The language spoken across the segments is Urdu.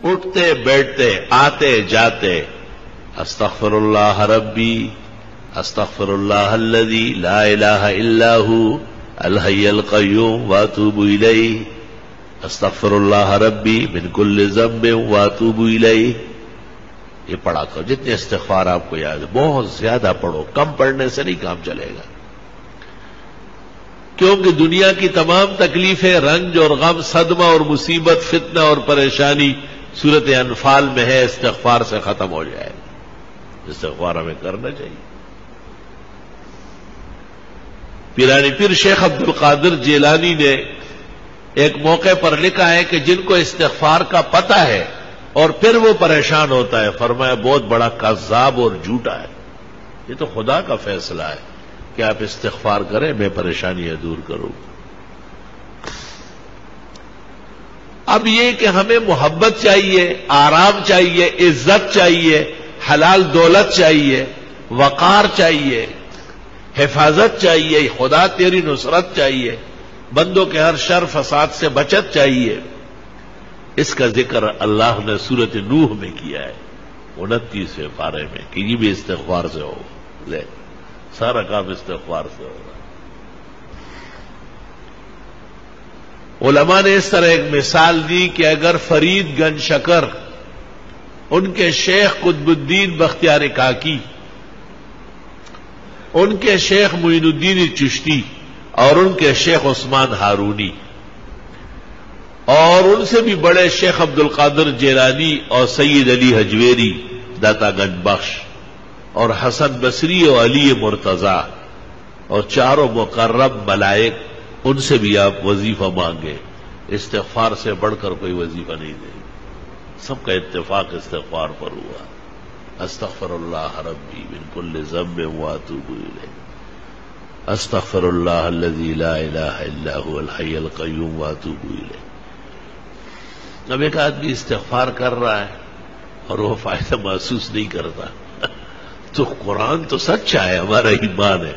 اٹھتے بیٹھتے آتے جاتے استغفر اللہ ربی استغفر اللہ الذی لا الہ الا ہو الحی القیوم واتوب الیہ استغفر اللہ ربی من کل ذنب واتوب الیہ. یہ پڑھا کرو جتنے استغفار آپ کو یاد ہے، بہت زیادہ پڑھو، کم پڑھنے سے نہیں کام چلے گا، کیونکہ دنیا کی تمام تکلیفیں، رنج اور غم، صدمہ اور مصیبت، فتنہ اور پریشانی سورت انفال میں ہے، استغفار سے ختم ہو جائے. استغفار ہمیں کرنا چاہیے. پیرانی پیر شیخ عبد القادر جیلانی نے ایک موقع پر لکھا ہے کہ جن کو استغفار کا پتہ ہے اور پھر وہ پریشان ہوتا ہے، فرمایا بہت بڑا کذاب اور جھوٹا ہے. یہ تو خدا کا فیصلہ ہے کہ آپ استغفار کریں، میں پریشانیاں دور کروں. اب یہ کہ ہمیں محبت چاہیے، آرام چاہیے، عزت چاہیے، حلال دولت چاہیے، وقار چاہیے، حفاظت چاہیے، خدا تیری نصرت چاہیے، بندوں کے ہر شر فساد سے بچت چاہیے. اس کا ذکر اللہ نے سورۃ نوح میں کیا ہے 29ویں پارے میں کہ یہ بھی استغفار سے ہو. لے سارا کام استغفار سے ہوگا. علماء نے اس طرح ایک مثال دی کہ اگر فرید گنج شکر، ان کے شیخ قطب الدین بختیار کاکی، ان کے شیخ معین الدین چشتی اور ان کے شیخ عثمان ہارونی اور ان سے بھی بڑے شیخ عبد القادر جیلانی اور سید علی حجویری داتا گنج بخش اور حسن بصری اور علی مرتضی اور چاروں مقرب ملائک، ان سے بھی آپ وظیفہ مانگے. استغفار سے بڑھ کر کوئی وظیفہ نہیں دے. سب کا اتفاق استغفار پر ہوا. استغفر اللہ ربی من کل ذنب واتوب الیہ استغفر اللہ الذی لا الہ الا هو الحی القیوم واتوب الیہ. اب ایک آدمی استغفار کر رہا ہے اور وہ فائدہ محسوس نہیں کرتا تو قرآن تو سچا ہے، ہمارا ایمان ہے،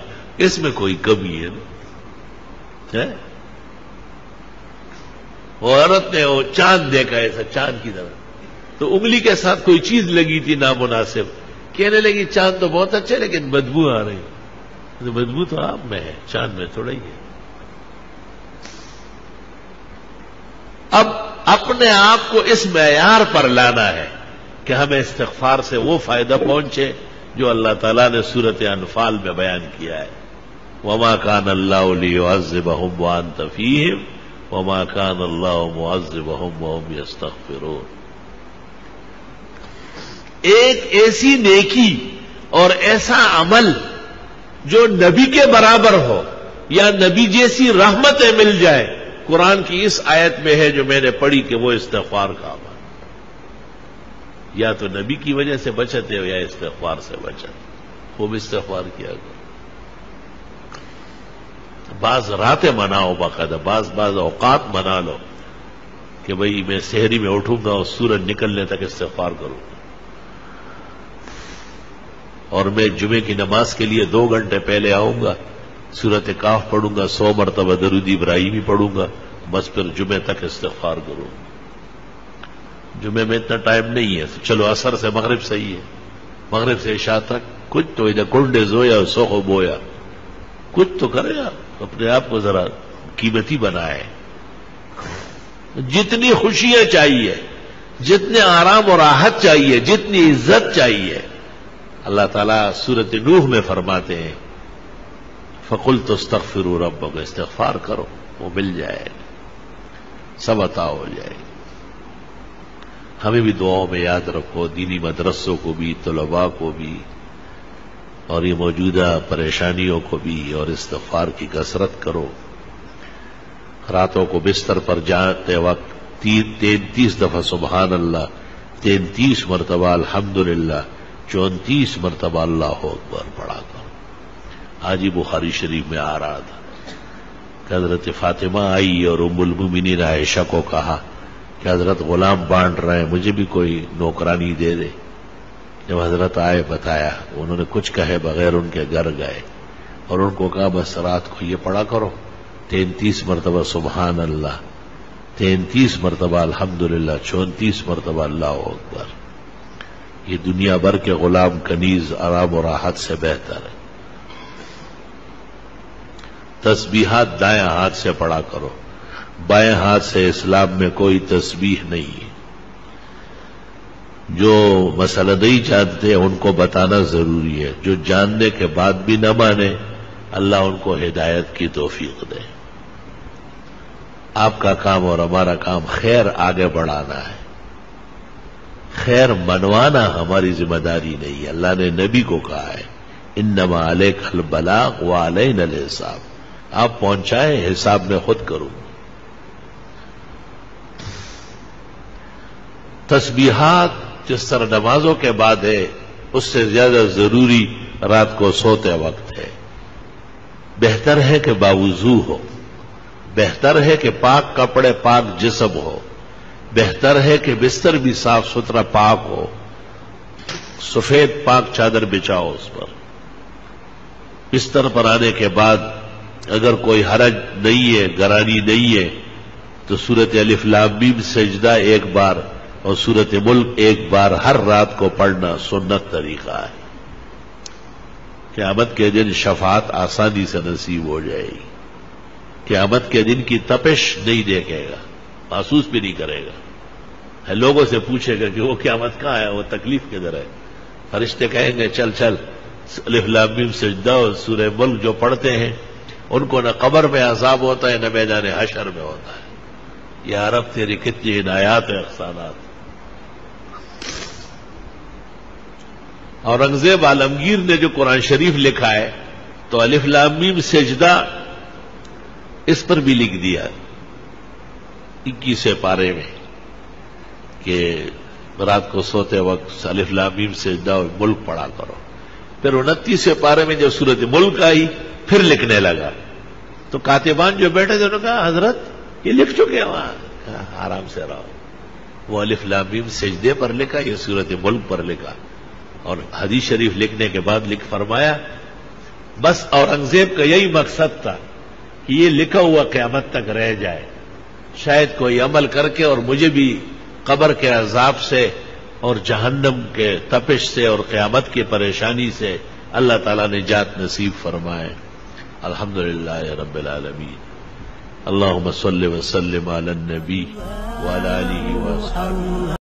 اس میں کوئی کمی ہے نا. وہ عورت نے وہ چاند دیکھا ایسا چاند کی طرح، تو انگلی کے ساتھ کوئی چیز لگی تھی نامناسب، کہنے لگی چاند تو بہت اچھے لیکن بدبو آ رہی. تو بدبو تو آپ میں ہے، چاند میں تھوڑا ہی ہے. اب اپنے آپ کو اس معیار پر لانا ہے کہ ہمیں استغفار سے وہ فائدہ پہنچے جو اللہ تعالیٰ نے سورۃ انفال میں بیان کیا ہے. وما كان الله ليعذبهم وانت فيهم وما كان الله معذبهم وهم يستغفرون. ایک ایسی نیکی اور ایسا عمل جو نبی کے برابر ہو یا نبی جیسی رحمتیں مل جائے، قرآن کی اس آیت میں ہے جو میں نے پڑھی کہ وہ استغفار کا عمل. یا تو نبی کی وجہ سے بچتے ہو یا استغفار سے بچت. خوب استغفار کیا کرو. بعض راتیں مناؤ، باقاعدہ بعض اوقات منا لو کہ بھئی میں سحری میں اٹھوں گا اور سورج نکلنے تک استغفار کروں گا، اور میں جمعے کی نماز کے لیے 2 گھنٹے پہلے آؤں گا، سورۃ کاف پڑھوں گا، 100 مرتبہ درود ابراہیمی پڑھوں گا، بس پھر جمعے تک استغفار کروں. جمعے میں اتنا ٹائم نہیں ہے، چلو عصر سے مغرب صحیح ہے، مغرب سے عشاء تک کچھ تو ادھر کنڈے زویا سوخو بویا، کچھ تو کرے آپ، اپنے آپ کو ذرا قیمتی بنائے. جتنی خوشیاں چاہیے، جتنے آرام اور راحت چاہیے، جتنی عزت چاہیے، اللہ تعالیٰ سورۃ نوح میں فرماتے ہیں فَقُلْتُ اسْتَغْفِرُوا رَبَّكُمْ، استغفار کرو وہ مل جائے، سب عطا ہو جائے. ہمیں بھی دعاؤں میں یاد رکھو، دینی مدرسوں کو بھی، طلباء کو بھی، اور یہ موجودہ پریشانیوں کو بھی، اور استغفار کی کثرت کرو. راتوں کو بستر پر جاتے وقت 33 دفعہ سبحان اللہ، 33 مرتبہ الحمدللہ، 34 مرتبہ اللہ اکبر پڑھا کرو. آج ہی بخاری شریف میں آ رہا تھا کہ حضرت فاطمہ آئی اور ام المومنین عائشہ کو کہا کہ حضرت غلام بانٹ رہے ہیں، مجھے بھی کوئی نوکرانی دے دے. جب حضرت آئے بتایا، انہوں نے کچھ کہے بغیر ان کے گھر گئے اور ان کو کہا بس رات کو یہ پڑھا کرو 33 مرتبہ سبحان اللہ 33 مرتبہ الحمدللہ، 34 مرتبہ اللہ اکبر. یہ دنیا بھر کے غلام کنیز آرام و راحت سے بہتر ہے. تسبیحات دائیں ہاتھ سے پڑھا کرو، بائیں ہاتھ سے اسلام میں کوئی تسبیح نہیں ہے. جو مسئلہ نہیں جانتے ان کو بتانا ضروری ہے، جو جاننے کے بعد بھی نہ مانے اللہ ان کو ہدایت کی توفیق دے. آپ کا کام اور ہمارا کام خیر آگے بڑھانا ہے، خیر منوانا ہماری ذمہ داری نہیں ہے. اللہ نے نبی کو کہا ہے انما علیک البلاغ وعلینا الحساب، آپ پہنچائیں، حساب میں خود کروں. تسبیحات جس طرح نمازوں کے بعد ہے اس سے زیادہ ضروری رات کو سوتے وقت ہے. بہتر ہے کہ باوضو ہو، بہتر ہے کہ پاک کپڑے پاک جسم ہو، بہتر ہے کہ بستر بھی صاف ستھرا پاک ہو، سفید پاک چادر بچھاؤ اس پر. بستر پر آنے کے بعد اگر کوئی حرج نہیں ہے، گرانی نہیں ہے، تو سورت الف لام میم سجدہ ایک بار اور سورت ملک ایک بار ہر رات کو پڑھنا سنت طریقہ ہے. قیامت کے دن شفاعت آسانی سے نصیب ہو جائے گی. قیامت کے دن کی تپش نہیں دیکھے گا، محسوس بھی نہیں کرے گا. لوگوں سے پوچھے گا کہ وہ قیامت کہاں ہے، وہ تکلیف کدھر ہے. فرشتے کہیں گے چل چل الف لام میم سجدہ اور سورہ ملک جو پڑھتے ہیں ان کو نہ قبر میں عذاب ہوتا ہے نہ میدان حشر میں ہوتا ہے. یا رب تیری کتنی عنایات و احسانات. اورنگزیب عالمگیر نے جو قرآن شریف لکھا ہے تو الف لام میم سجدہ اس پر بھی لکھ دیا 21 پارے میں کہ رات کو سوتے وقت الف لام میم سجدہ اور ملک پڑھا کرو. پھر 29 پارے میں جب سورت ملک آئی پھر لکھنے لگا تو کاتبان جو بیٹھے تھے انہوں نے کہا حضرت یہ لکھ چکے ہیں وہاں، آرام سے رہو. وہ الف لام میم سجدے پر لکھا، یہ سورت ملک پر لکھا. اور حدیث شریف لکھنے کے بعد لکھ فرمایا بس اورنگزیب کا یہی مقصد تھا کہ یہ لکھا ہوا قیامت تک رہ جائے، شاید کوئی عمل کر کے اور مجھے بھی قبر کے عذاب سے اور جہنم کے تپش سے اور قیامت کی پریشانی سے اللہ تعالیٰ نے نجات نصیب فرمائے. الحمدللہ رب العالمین. اللہم صلی وسلم علی النبی وعلی آلہ وصحبہ.